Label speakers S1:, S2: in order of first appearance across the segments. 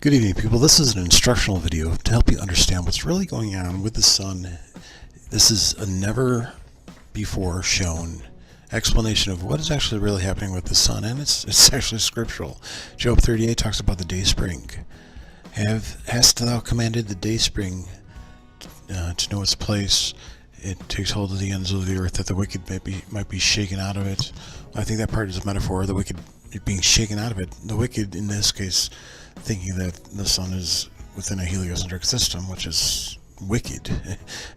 S1: Good evening, people. This is an instructional video to help you understand what's really going on with the sun. This is a never before shown explanation of what is actually really happening with the sun, and it's actually scriptural. Job 38 talks about the Dayspring. Hast thou commanded the Dayspring to know its place? It takes hold of the ends of the earth, that the wicked might be shaken out of it. I think that part is a metaphor, the wicked being shaken out of it. The wicked, in this case, thinking that the sun is within a heliocentric system, which is wicked.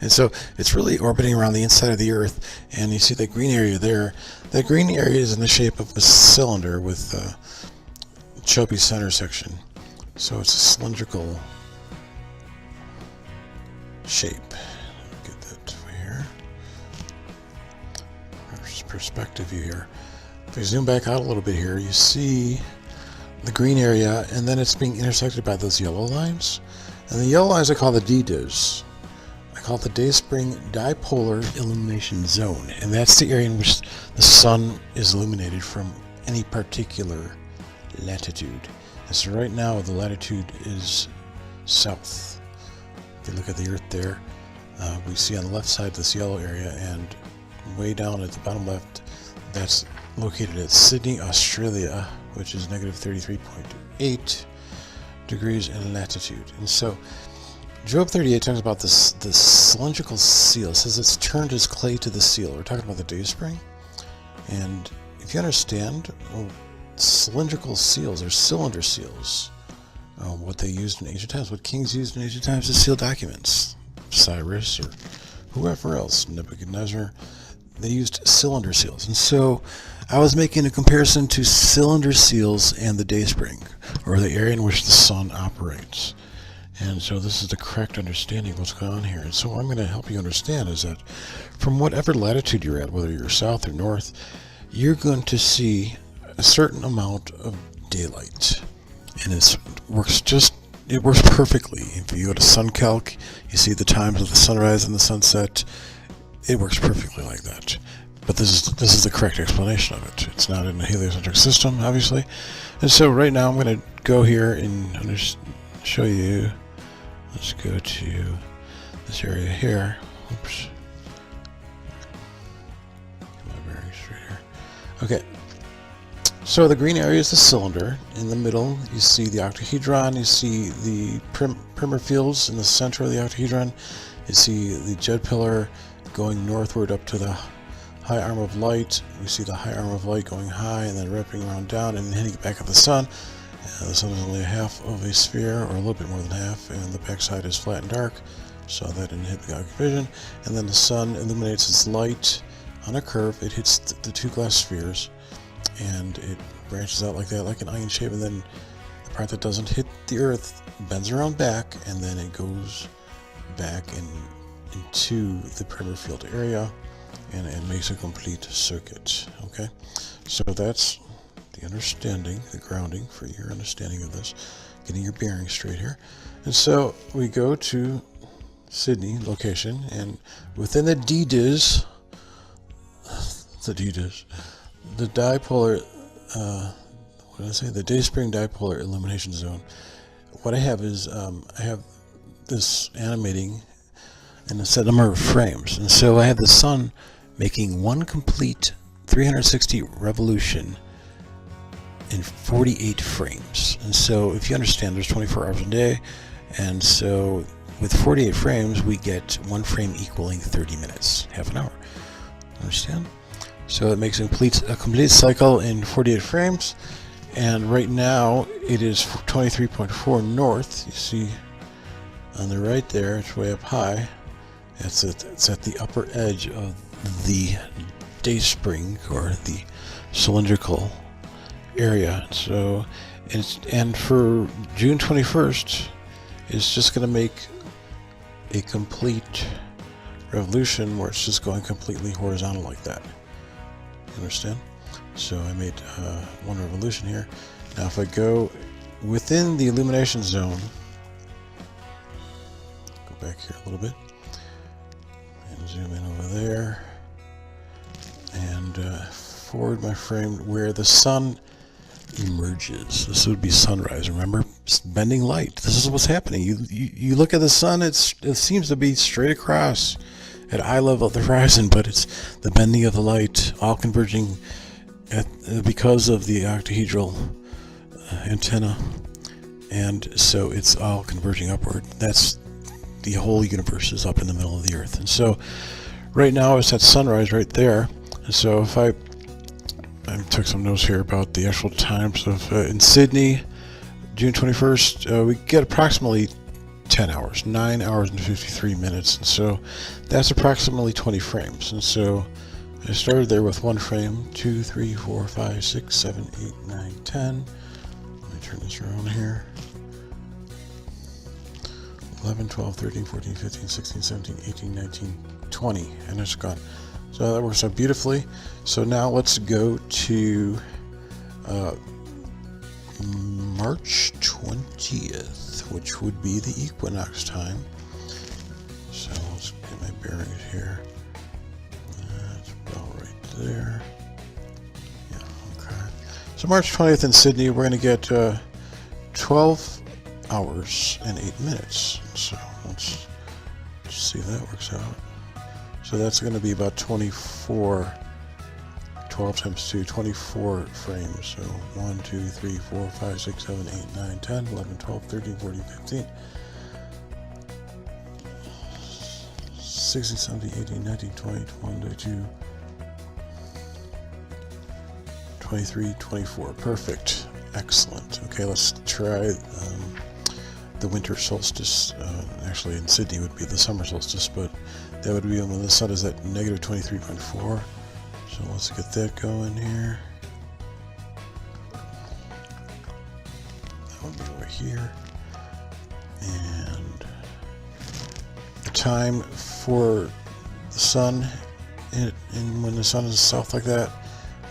S1: And so it's really orbiting around the inside of the earth, and you see that green area there. That green area is in the shape of a cylinder with a chubby center section. So it's a cylindrical shape. Get that here. There's perspective view here. If we zoom back out a little bit here, you see the green area, and then it's being intersected by those yellow lines. And the yellow lines I call the DDIZ. I call it the Dayspring Dipolar Illumination Zone. And that's the area in which the sun is illuminated from any particular latitude. And so right now the latitude is south. If you look at the earth there, we see on the left side this yellow area, and way down at the bottom left, that's located at Sydney, Australia, which is negative 33.8 degrees in latitude. And so Job 38 talks about the cylindrical seal. It says it's turned as clay to the seal. We're talking about the Dayspring. And if you understand, cylindrical seals or cylinder seals, what they used in ancient times, what kings used in ancient times to seal documents, Cyrus or whoever else, Nebuchadnezzar, they used cylinder seals. And so I was making a comparison to cylinder seals and the Dayspring, or the area in which the sun operates. And so this is the correct understanding of what's going on here. And so what I'm going to help you understand is that from whatever latitude you're at, whether you're south or north, you're going to see a certain amount of daylight. And it works perfectly. If you go to SunCalc, you see the times of the sunrise and the sunset. It works perfectly like that. But this is the correct explanation of it. It's not in a heliocentric system, obviously. And so right now I'm going to go here and I'm going to show you. Let's go to this area here. Oops. Get my bearings straight here. Okay. So the green area is the cylinder. In the middle, you see the octahedron. You see the primer fields in the center of the octahedron. You see the jet pillar going northward up to the high arm of light. We see the high arm of light going high and then wrapping around down and hitting back at the sun. The sun is only a half of a sphere, or a little bit more than half, and the backside is flat and dark, so that didn't hit the vision. And then the sun illuminates its light on a curve. It hits the two glass spheres, and it branches out like that, like an onion shape, and then the part that doesn't hit the earth bends around back, and then it goes back into the primer field area, and it makes a complete circuit. Okay, so that's the understanding, the grounding for your understanding of this, getting your bearings straight here. And so we go to Sydney location, and within the DDIZ, the dipolar, what did I say? The Dayspring Dipolar Illumination Zone. What I have is I have this animating in a set number of frames, and so I have the sun making one complete 360 revolution in 48 frames. And so if you understand, there's 24 hours a day, and so with 48 frames we get one frame equaling 30 minutes, half an hour. Understand? So it makes a complete cycle in 48 frames, and right now it is 23.4 north. You see on the right there, it's way up high. It's at the upper edge of the Dayspring, or the cylindrical area. So and for June 21st, it's just going to make a complete revolution where it's just going completely horizontal like that. You understand? So I made one revolution here. Now if I go within the illumination zone, go back here a little bit and zoom in over there and forward my frame where the sun emerges. This would be sunrise. Remember, bending light. This is what's happening. You look at the sun, it seems to be straight across at eye level of the horizon, but it's the bending of the light, all converging because of the octahedral antenna, and so it's all converging upward. That's the whole universe is up in the middle of the Earth. And so right now it's at sunrise right there. And so if I took some notes here about the actual times of in Sydney, June 21st, we get approximately 10 hours, 9 hours and 53 minutes. And so that's approximately 20 frames. And so I started there with one frame, 2, 3, 4, 5, 6, 7, 8, 9, 10. Let me turn this around here. 11, 12, 13, 14, 15, 16, 17, 18, 19, 20, and it's gone. So that works out beautifully. So now let's go to March 20th, which would be the equinox time. So let's get my bearings here. That's about right there. Yeah, okay. So March 20th in Sydney, we're going to get 12 hours and 8 minutes. So let's see if that works out. So that's going to be about 24, 12 times 2, 24 frames. So 1, 2, 3, 4, 5, 6, 7, 8, 9, 10, 11, 12, 13, 14, 15, 16, 17, 18, 19, 20, 21, 22, 23, 24. Perfect. Excellent. Okay, let's try the winter solstice. Actually, in Sydney would be the summer solstice, but that would be when the sun is at negative 23.4. So let's get that going here. That would be over here. And the time for the sun, and when the sun is south like that,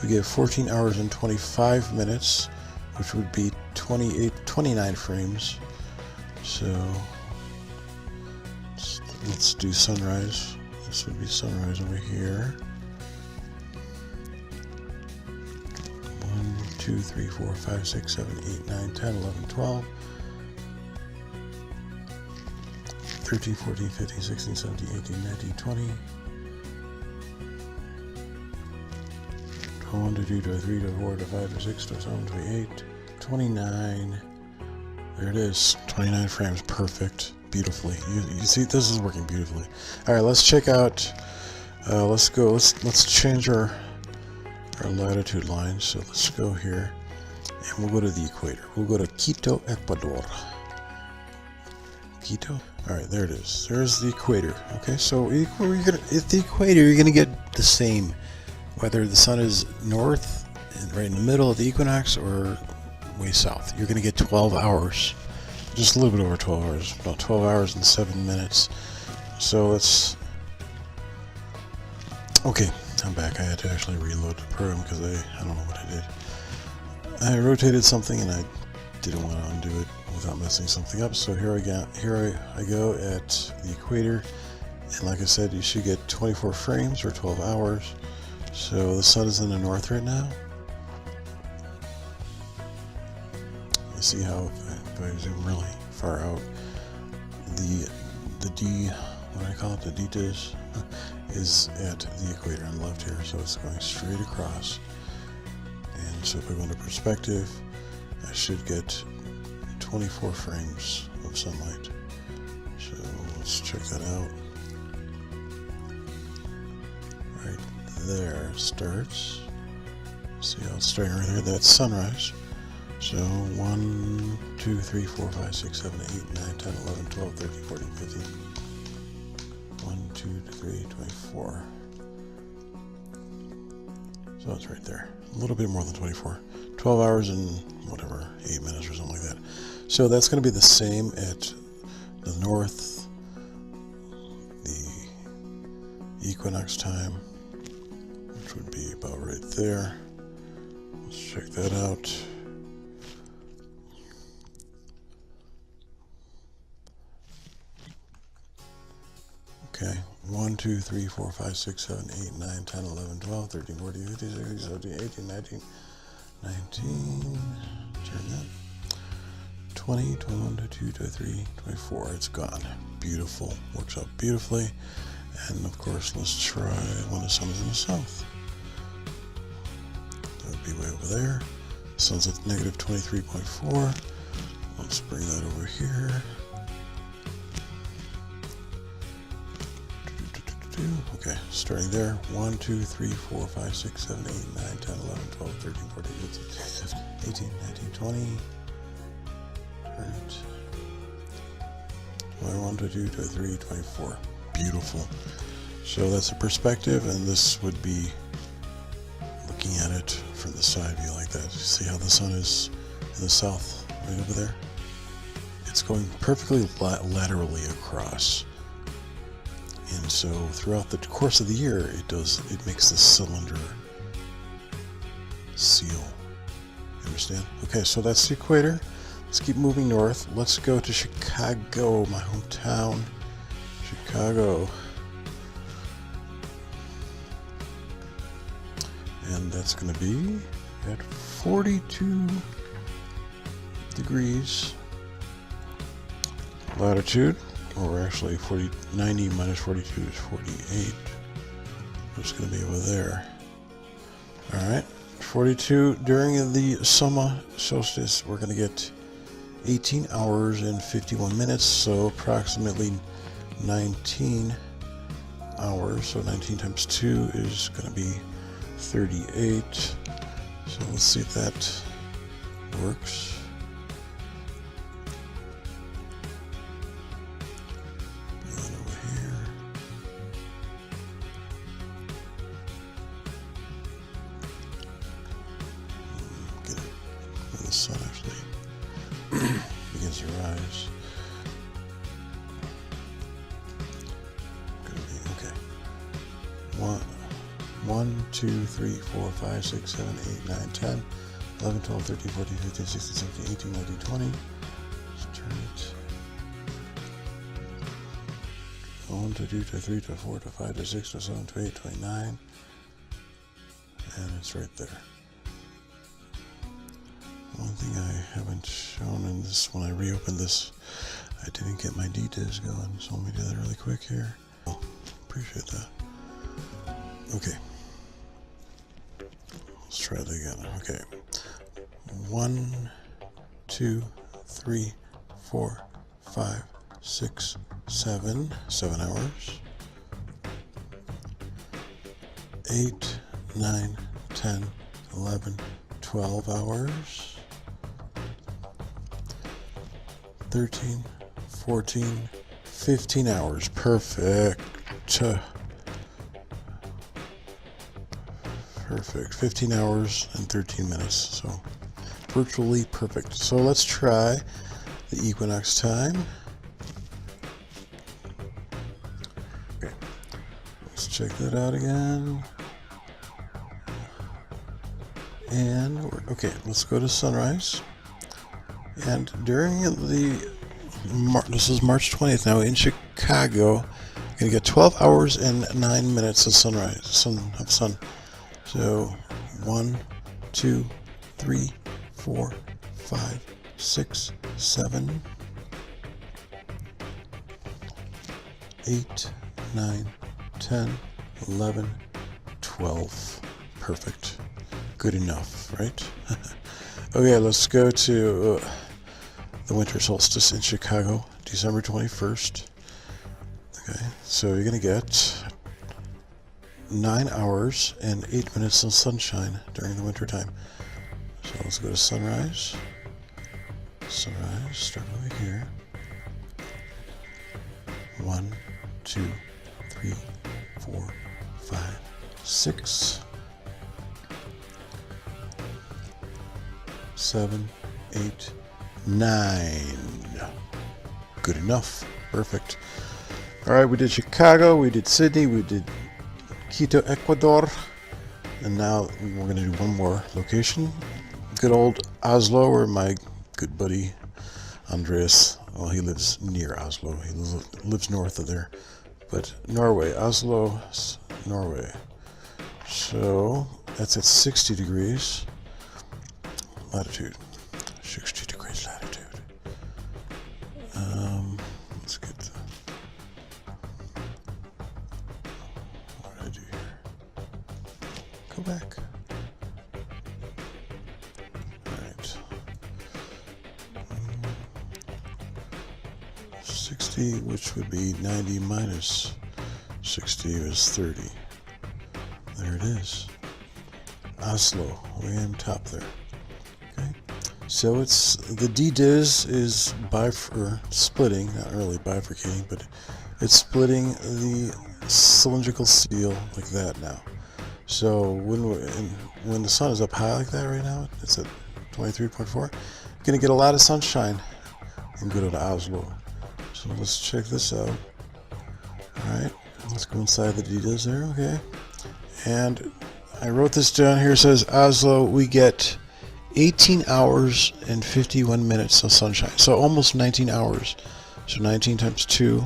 S1: we get 14 hours and 25 minutes, which would be 29 frames. So let's do sunrise. This would be sunrise over here. 1, 2, 3, 4, 5, 6, 7, 8, 9, 10, 11, 12, 13, 14, 15, 16, 17, 18, 19, 20, 1, 2, 3, 4, 5, 6, 7, 28, 29. There it is, 29 frames, perfect, beautifully. You see, this is working beautifully. All right, let's check out. Let's change our latitude line. So let's go here, and we'll go to the equator. We'll go to Quito, Ecuador. Quito. All right, there it is. There's the equator. Okay, so at the equator, you're gonna get the same, whether the sun is north, right in the middle of the equinox, or way south. You're going to get 12 hours, just a little bit over 12 hours, about 12 hours and 7 minutes. So let's, okay, I'm back. I had to actually reload the program because I don't know what I did. I rotated something and I didn't want to undo it without messing something up. So here I go at the equator, and like I said, you should get 24 frames or 12 hours. So the sun is in the north right now. See how if I zoom really far out, the what I call it, the D-dish, is at the equator on the left here, so it's going straight across. And so if I go into perspective, I should get 24 frames of sunlight. So let's check that out. Right there starts. See how it's starting right there? That's sunrise. So 1, 2, 3, 4, 5, 6, 7, 8, 9, 10, 11, 12, 13, 14, 15. 1, 2, 3, 24. So it's right there. A little bit more than 24. 12 hours and whatever, 8 minutes or something like that. So that's going to be the same at the north, the equinox time, which would be about right there. Let's check that out. Okay, 1, 2, 3, 4, 5, 6, 7, 8, 9, 10, 11, 12, 13, 14, 15, 16, 17, 18, 19, 19, turn that, 20, 21, 22, 23, 24. It's gone. Beautiful. Works out beautifully. And of course, let's try when the sun is in the south. That would be way over there. Sun's at negative 23.4. Let's bring that over here. Okay, starting there. 1, 2, 3, 4, 5, 6, 7, 8, 9, 10, 11, 12, 13, 14, 15, 18, 19, 20. Turn it. 21, 22, 23, 24. Beautiful. So that's a perspective, and this would be looking at it from the side view like that. You see how the sun is in the south, right over there? It's going perfectly laterally across. And so throughout the course of the year, it makes this cylinder seal. You understand? Okay, so that's the equator. Let's keep moving north. Let's go to Chicago, my hometown. Chicago. And that's going to be at 42 degrees latitude. Or actually 90 minus 42 is 48. It's going to be over there. Alright, 42 during the summer solstice. We're going to get 18 hours and 51 minutes, so approximately 19 hours. So 19 times 2 is going to be 38. So let's see if that works. The sun actually begins to rise. Gonna be okay. 1, 2, 3, 4, 5, 6, 7, 8, 9, 10, 11, 12, 13, 14, 15, 16, 17, 18, 19, 20. Let's turn it. 1, 2, 3, 4, 5, 6, 7, 8, 29. And it's right there. One thing I haven't shown in this, when I reopened this, I didn't get my details going, so let me do that really quick here. Oh, appreciate that. Okay. Let's try that again. Okay. 1, 2, 3, 4, 5, 6, 7. 7 hours. 8, 9, 10, 11, 12 hours. 13, 14, 15 hours. Perfect. Perfect. 15 hours and 13 minutes. So virtually perfect. So let's try the equinox time. Okay. Let's check that out again. And okay, let's go to sunrise. And during this is March 20th now in Chicago, you're going to get 12 hours and 9 minutes of sunrise, sun. So 1, 2, 3, 4, 5, 6, 7, 8, 9, 10, 11, 12. Perfect. Good enough, right? Okay, let's go to the winter solstice in Chicago, December 21st. Okay, so you're going to get 9 hours and 8 minutes of sunshine during the winter time. So let's go to sunrise. Sunrise, start over here. 1, 2, 3, 4, 5, 6. 7, 8, 9. Good enough. Perfect. All right, we did Chicago, we did Sydney, we did Quito, Ecuador, and now we're going to do one more location. Good old Oslo, where my good buddy Andreas, well, he lives near Oslo. He lives north of there. But Norway, Oslo, Norway. So that's at 60 degrees latitude. 60 degrees latitude. go back. Alright. 60, which would be 90 minus 60 is 30. There it is. Oslo, way on top there. Okay. So it's the D-Diz is splitting, not really bifurcating, but it's splitting the cylindrical steel like that now. So when the sun is up high like that right now, it's at 23.4. You're gonna get a lot of sunshine and go to Oslo. So let's check this out. All right, let's go inside the D-Diz there. Okay, and I wrote this down here. It says Oslo, we get 18 hours and 51 minutes of sunshine. So almost 19 hours. So 19 times 2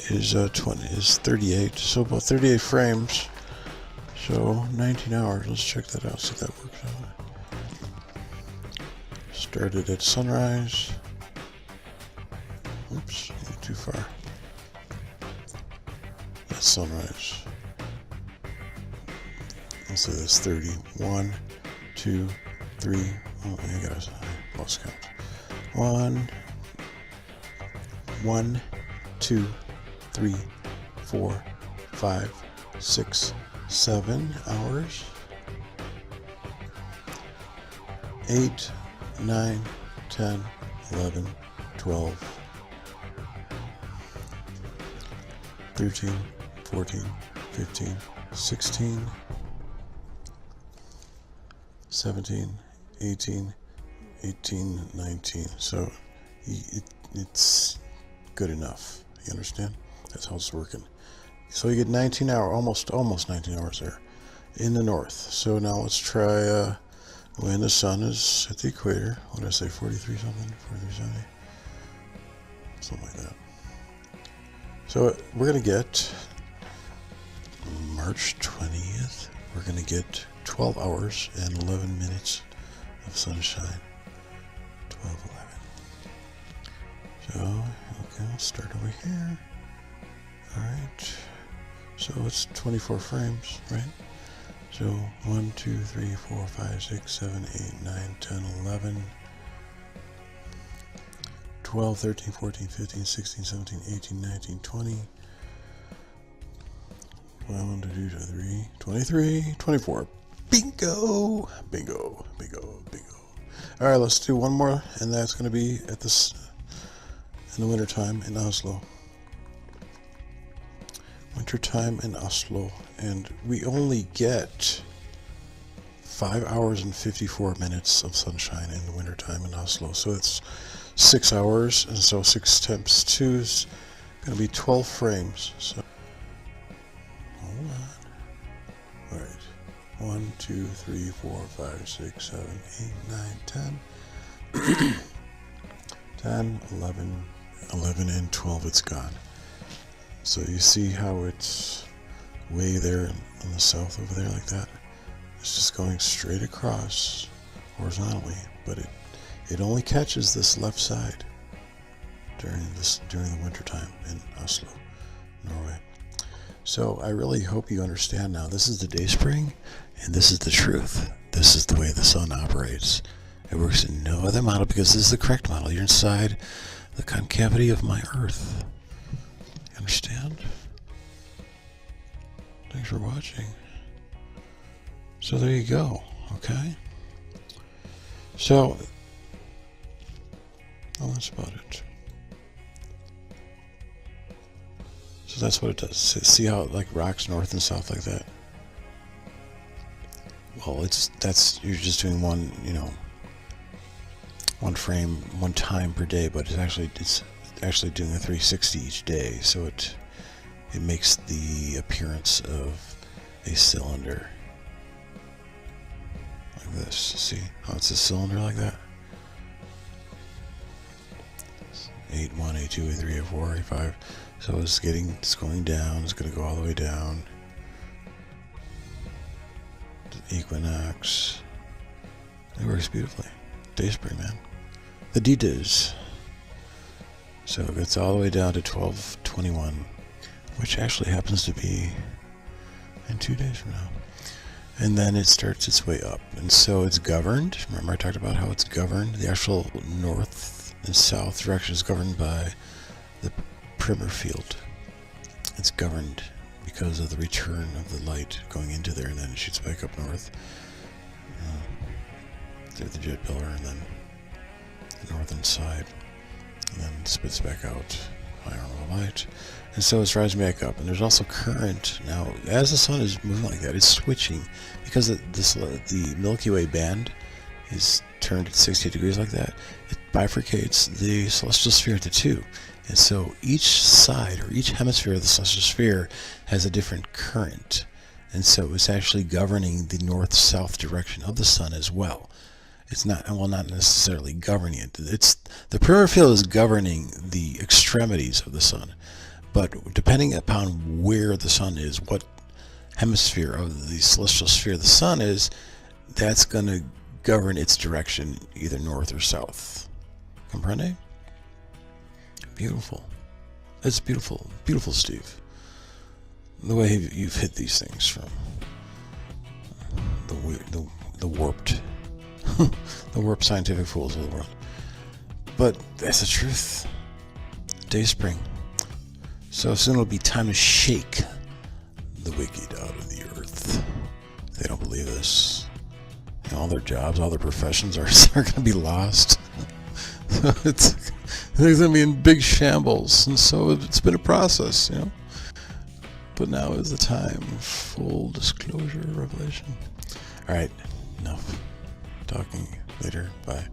S1: is 38. So about 38 frames. So 19 hours. Let's check that out. See if that works out. Started at sunrise. Oops, too far. That's sunrise. Let's say that's 30. 1, 2, 3. Oh, I lost count. 1, 2, 3, 4, 5, 6, 7 hours. 8, 9, 10, 11, 12, 13, 14, 15, 16, 17, 18, 19. So it's good enough. You understand? That's how it's working. So you get 19 hours, almost 19 hours there in the north. So now let's try when the sun is at the equator. What did I say? 43 something? 43 70? Something like that. So we're going to get March 20th. We're going to get 12 hours and 11 minutes of sunshine. 12, 11. So, okay, we'll start over here. Alright. So it's 24 frames, right? So 1, 2, 3, 4, 5, 6, 7, 8, 9, 10, 11, 12, 13, 14, 15, 16, 17, 18, 19, 20, 1, 2, 3, 23, 24. Bingo! Bingo, bingo, bingo. Alright, let's do one more, and that's going to be at this in the wintertime in Oslo. Wintertime in Oslo, and we only get 5 hours and 54 minutes of sunshine in the wintertime in Oslo. So it's 6 hours, and so 6 times 2 is going to be 12 frames. So hold on. All right. 1, 2, 3, 4, 5, 6, 7, 8, 9, 10. 10, 11, and 12, it's gone. So you see how it's way there in the south over there like that? It's just going straight across horizontally, but it only catches this left side during the winter time in Oslo, Norway. So I really hope you understand now. This is the Dayspring, and this is the truth. This is the way the sun operates. It works in no other model because this is the correct model. You're inside the concavity of my Earth. You understand? Thanks for watching. So there you go, okay? So, that's about it. So that's what it does. See how it like rocks north and south like that? Well, you're just doing one frame, one time per day, but it's actually doing a 360 each day, so it makes the appearance of a cylinder like this. See how it's a cylinder like that? 8, 1, 8, 2, 8, 3, 8, 4, 8, 5. So it's going down. It's going to go all the way down. The equinox. It works beautifully. Dayspring, man. The D-Diz. So it gets all the way down to 12:21, which actually happens to be in 2 days from now. and then it starts its way up. And so it's governed. Remember I talked about how it's governed? The actual north and south direction is governed by the perimeter field. It's governed because of the return of the light going into there, and then it shoots back up north through the jet pillar, and then the northern side, and then spits back out higher light. And so it's rising back up, and there's also current. Now, as the sun is moving like that, it's switching because the Milky Way band is turned at 68 degrees like that. It bifurcates the celestial sphere into two. And so each side, or each hemisphere of the celestial sphere, has a different current. And so it's actually governing the north-south direction of the sun as well. It's not, well, not necessarily governing it. It's the perimeter field is governing the extremities of the sun. But depending upon where the sun is, what hemisphere of the celestial sphere the sun is, that's going to govern its direction, either north or south. Comprende? Beautiful. It's beautiful. Beautiful, Steve. The way you've hit these things from the warped, the warped scientific fools of the world. But that's the truth. Dayspring. So soon it'll be time to shake the wicked out of the earth. If they don't believe this, all their jobs, all their professions are going to be lost. So they're going to be in big shambles, and so it's been a process, you know. But now is the time. Full disclosure, revelation. All right, enough talking. Later. Bye.